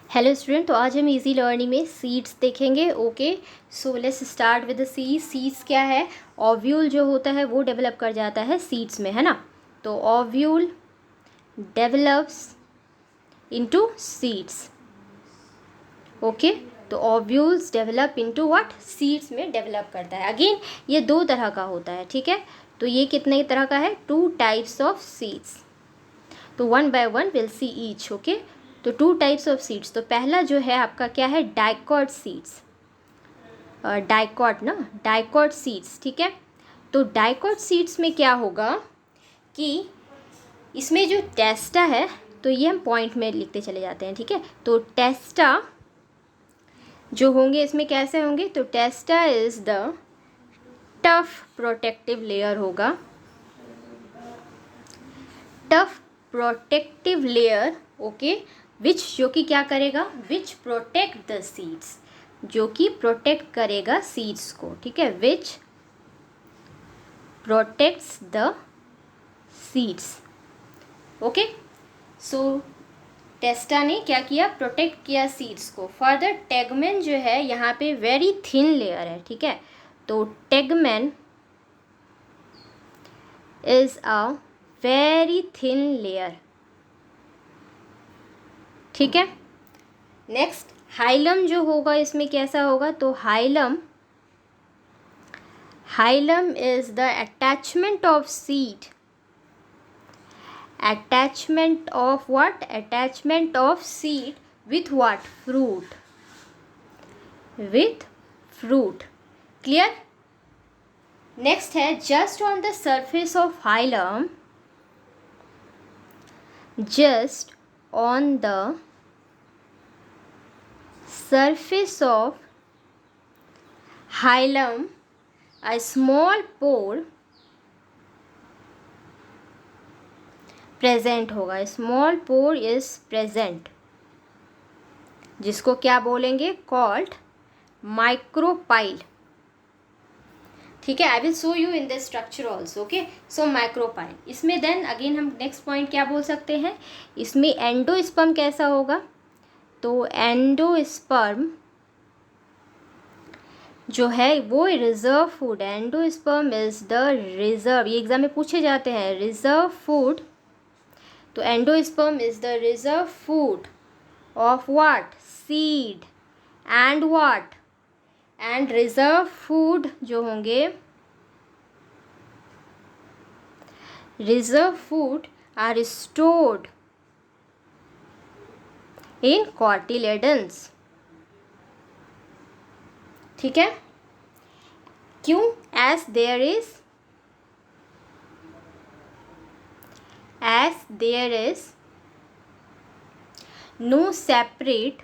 Hello student, तो आज हम इजी लर्निंग में सीड्स देखेंगे। Okay, so let's start with the seeds. Seeds क्या है? ओव्यूल जो होता है वो डेवलप कर जाता है सीड्स में, है ना। तो ovule develops into seeds. Okay, तो ovules develop into what? Seeds में डेवलप करता है। अगेन ये दो तरह का होता है, ठीक है। तो ये कितने तरह का है? 2 टाइप्स ऑफ सीड्स। तो one by one will see each. Okay, तो 2 टाइप्स ऑफ सीड्स। तो पहला जो है आपका क्या है? Dicot seeds. डाइकॉट ना, डाइकॉट सीड्स, ठीक है। तो डाइकॉट सीड्स में क्या होगा कि इसमें जो टेस्टा है, तो ये हम पॉइंट में लिखते चले जाते हैं, ठीक है। तो टेस्टा जो होंगे इसमें कैसे होंगे? तो testa is the tough protective layer होगा। Tough protective layer, okay, which जो कि क्या करेगा? विच प्रोटेक्ट द सीड्स, जो कि प्रोटेक्ट करेगा सीड्स को, ठीक है। विच प्रोटेक्ट्स द सीड्स। ओके, सो टेस्टा ने क्या किया? प्रोटेक्ट किया सीड्स को। फर्दर टेगमेन जो है यहाँ पे वेरी थिन लेयर है, ठीक है। तो tegmen is a very thin layer, ठीक है। नेक्स्ट हाइलम जो होगा इसमें कैसा होगा? तो hilum is the attachment of seed. Attachment of what? Attachment of seed with what? Fruit. With fruit, clear. Next है just on the surface of hilum. Just on the surface of hilum a small pore present होगा। Small pore is present, जिसको क्या बोलेंगे? Called micropyle, ठीक है। I will show you in the structure also. Okay, so micropyle. इसमें then again हम next point क्या बोल सकते हैं? इसमें एंडोस्पर्म कैसा होगा? तो एंडोस्पर्म जो है वो reserve food. Endosperm is the reserve, ये एग्जाम में पूछे जाते हैं, रिजर्व फूड। तो endosperm is the reserve food of what? Seed and what? And reserve food जो होंगे, reserve food are stored in cotyledons, ठीक है। क्यों? As there is no separate,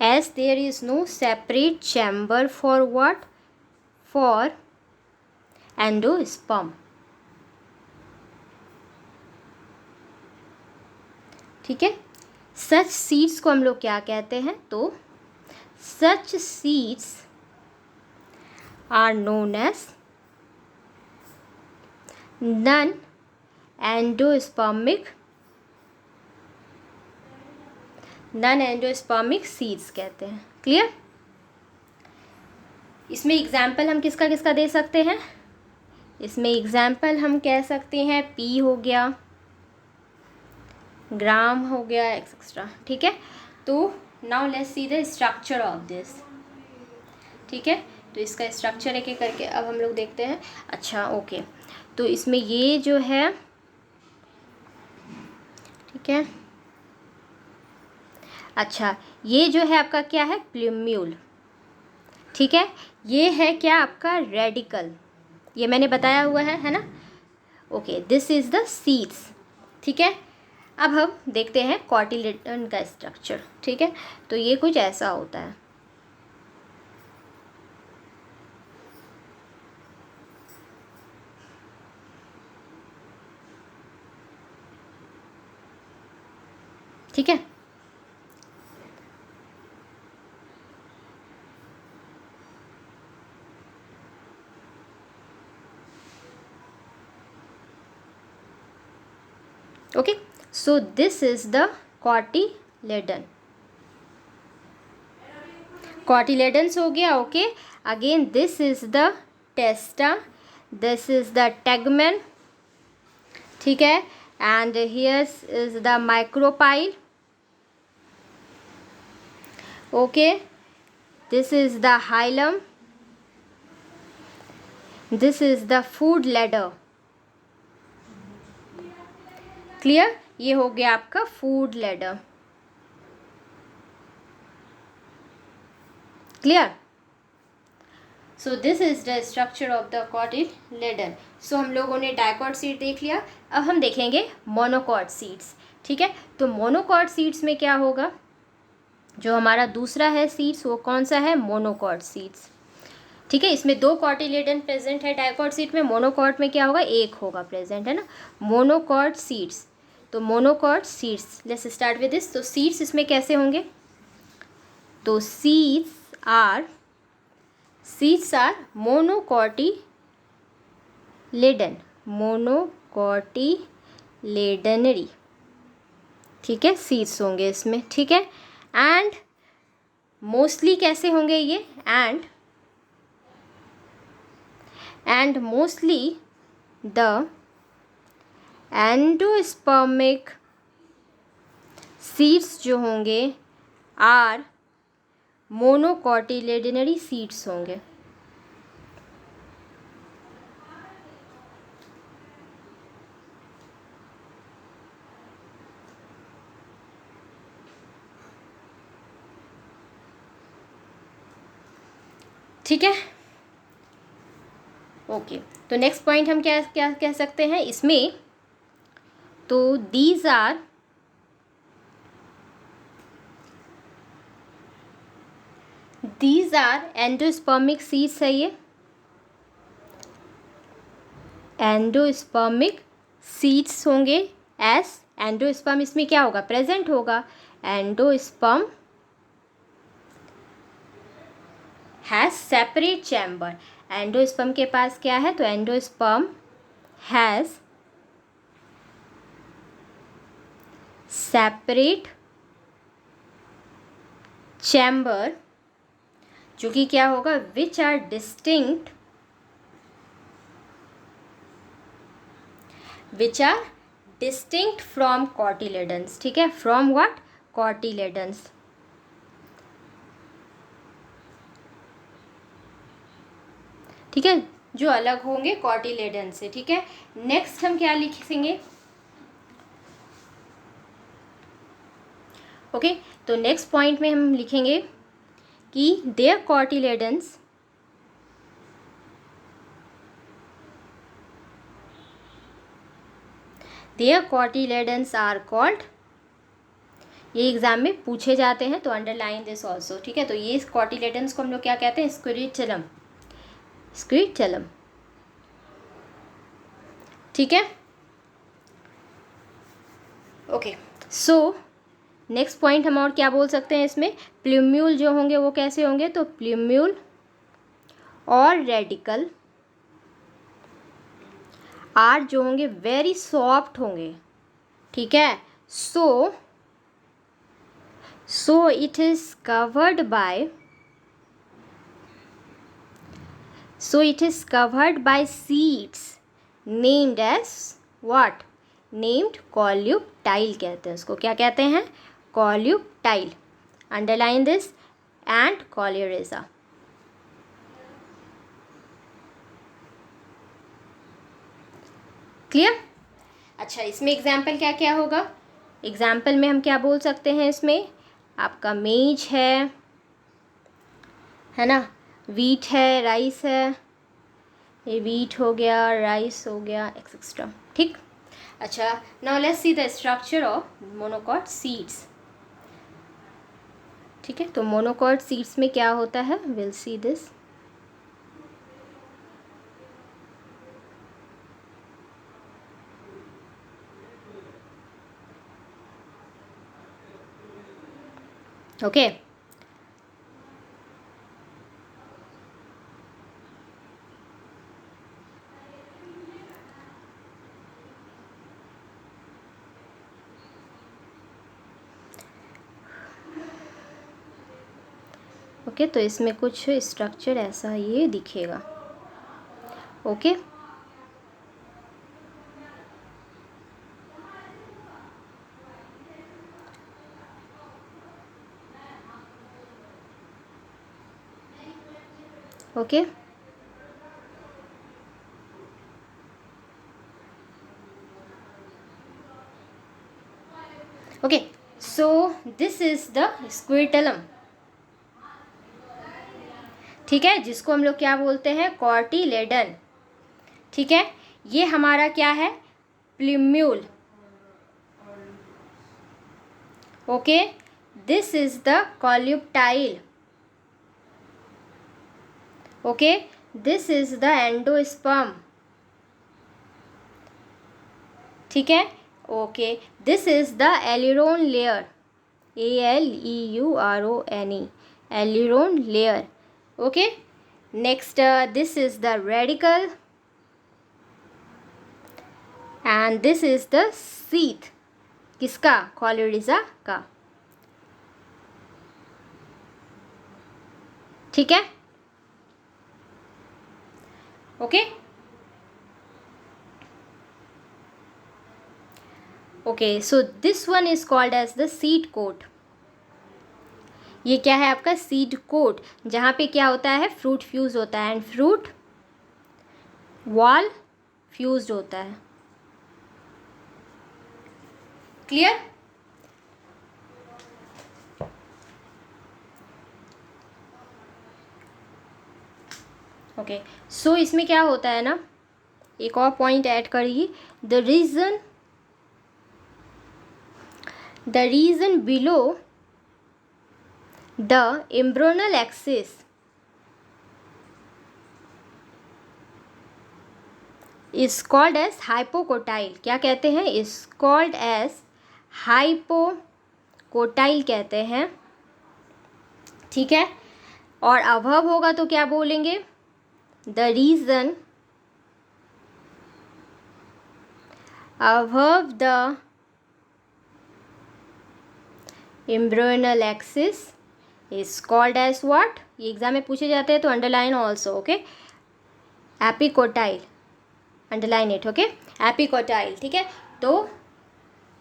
as there is no separate chamber for what? For endosperm, ठीक है। सच seeds को हम लोग क्या कहते हैं? तो such seeds are known as non endospermic seeds कहते हैं, क्लियर। इसमें एग्जाम्पल हम किसका किसका दे सकते हैं? इसमें एग्जाम्पल हम कह सकते हैं पी हो गया, ग्राम हो गया, एक्सेट्रा, ठीक है। तो now let's see the structure of this, ठीक है। तो इसका स्ट्रक्चर एक एक करके अब हम लोग देखते हैं। अच्छा, ओके, तो इसमें ये जो है, ठीक है। अच्छा, ये जो है आपका क्या है? प्लूम्यूल, ठीक है। ये है क्या आपका? रेडिकल, ये मैंने बताया हुआ है ना। Okay, this is the seeds, ठीक है। अब हम देखते हैं कॉटिलेडन का स्ट्रक्चर, ठीक है। तो ये कुछ ऐसा होता है, ठीक है। Okay, so this is the cotyledon. Cotyledons हो गया। Okay, again this is the testa, this is the tegmen, ठीक है, and here is the micropyle. Okay, this is the hilum, this is the food ladder. Clear, ये हो गया आपका food ladder. Clear, so this is the structure of the cotyledon. सो हम लोगों ने डाइकॉट सीड देख लिया, अब हम देखेंगे मोनोकॉट सीड्स। ठीक है, तो मोनोकॉट सीड्स में क्या होगा, जो हमारा दूसरा है सीड्स वो कौन सा है, मोनोकॉट सीड्स। ठीक है, इसमें 2 कॉटिलेडन प्रेजेंट है डाइकॉट सीड में, मोनोकॉट में क्या होगा, 1 होगा प्रेजेंट, है ना, मोनोकॉट सीड्स। तो monocot seeds, let's start with this. तो सीड्स इसमें कैसे होंगे, तो सीड्स आर मोनोकॉटिलेडन, मोनोकॉटिलेडनरी, ठीक है, सीड्स होंगे इसमें। ठीक है, एंड मोस्टली कैसे होंगे ये, and mostly the endospermic seeds जो होंगे आर मोनोकॉटिलेडनरी सीड्स होंगे। ठीक है, ओके, तो नेक्स्ट पॉइंट हम क्या क्या कह सकते हैं इसमें, तो दीज आर एंडोस्पर्मिक सीड्स है ये, एंडोस्पर्मिक सीड्स होंगे। एस एंडोस्पर्म इसमें क्या होगा, प्रेजेंट होगा, endosperm has separate chamber. Endosperm के पास क्या है, तो एंडोस्पर्म हैज सेपरेट चैम्बर, जो कि क्या होगा, which are distinct, from cotyledons. ठीक है, फ्रॉम व्हाट, कॉटिलेडन्स। ठीक है, जो अलग होंगे कॉटिलेडन से। ठीक है, नेक्स्ट हम क्या लिखेंगे, ओके, तो नेक्स्ट पॉइंट में हम लिखेंगे कि देयर कॉटिलेडन्स आर कॉल्ड, ये एग्जाम में पूछे जाते हैं तो अंडरलाइन दिस ऑल्सो। ठीक है, तो ये कॉटिलेडन्स को हम लोग क्या कहते हैं, स्क्विरिचलम, ठीक है, ओके। सो नेक्स्ट पॉइंट हम और क्या बोल सकते हैं इसमें, प्लूम्यूल जो होंगे वो कैसे होंगे, तो प्लूम्यूल और रेडिकल आर जो होंगे वेरी सॉफ्ट होंगे। ठीक है, so it is covered by seeds named as what, named coleoptile कहते हैं उसको, क्या कहते हैं, coleoptile, underline this, and coleorhiza. Clear, अच्छा, इसमें एग्जाम्पल क्या क्या होगा, एग्जाम्पल में हम क्या बोल सकते हैं, इसमें आपका मेज है ना, वीट है, राइस है, ये वीट हो गया, राइस हो गया, एक्सेट्रा। ठीक, अच्छा, now let's see the structure of monocot seeds. ठीक है, तो मोनोकॉट सीड्स में क्या होता है, will see this. Okay, okay, तो इसमें कुछ स्ट्रक्चर ऐसा ये दिखेगा। Okay, okay, okay. So this is the scutellum, ठीक है, जिसको हम लोग क्या बोलते हैं, कॉर्टिलेडन, ठीक है। ये हमारा क्या है, plumule, okay. This is the coleoptile, okay. This is the endosperm, ठीक है, okay. This is the aleurone layer, ALEURONE, aleurone layer, okay. Next this is the radicle and this is the sheath, किसका, coleorhiza का, ठीक है, okay, okay. So this one is called as the seed coat. ये क्या है आपका, seed coat, जहाँ पे क्या होता है, फ्रूट फ्यूज होता है एंड फ्रूट वॉल फ्यूज्ड होता है, क्लियर। ओके, सो इसमें क्या होता है ना, एक और पॉइंट ऐड करिए, the region below the embryonal axis is called as hypocotyl, क्या कहते हैं, इज कॉल्ड एज हाइपोकोटाइल कहते हैं, ठीक है। और अभव होगा तो क्या बोलेंगे, the region above the embryonal axis is called as what, ये एग्जाम में पूछे जाते हैं तो underline also, okay, epicotyl, underline it, okay, epicotyl, ठीक है। तो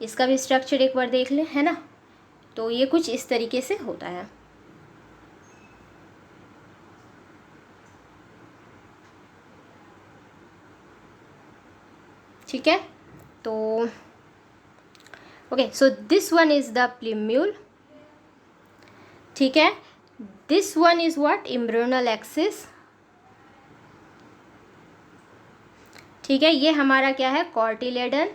इसका भी स्ट्रक्चर एक बार देख लें, है ना। तो ये कुछ इस तरीके से होता है, ठीक है। तो okay, so this one is the plumule, ठीक है। This one is what, embryonal axis, ठीक है। ये हमारा क्या है, कॉर्टिलेडन,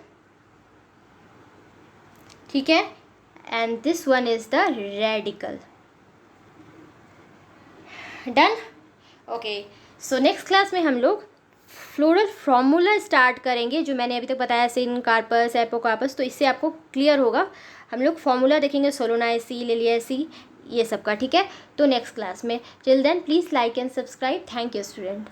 ठीक है। And this one is the radical, done, okay. So next class में हम लोग फ्लोरल फॉर्मूला स्टार्ट करेंगे, जो मैंने अभी तक बताया, सिनकार्पस, एपोकार्पस, तो इससे आपको क्लियर होगा। हम लोग फॉर्मूला देखेंगे सोलोनाइसी, लिलियसी, ये सब का, ठीक है। तो नेक्स्ट क्लास में, till then please like and subscribe, thank you student.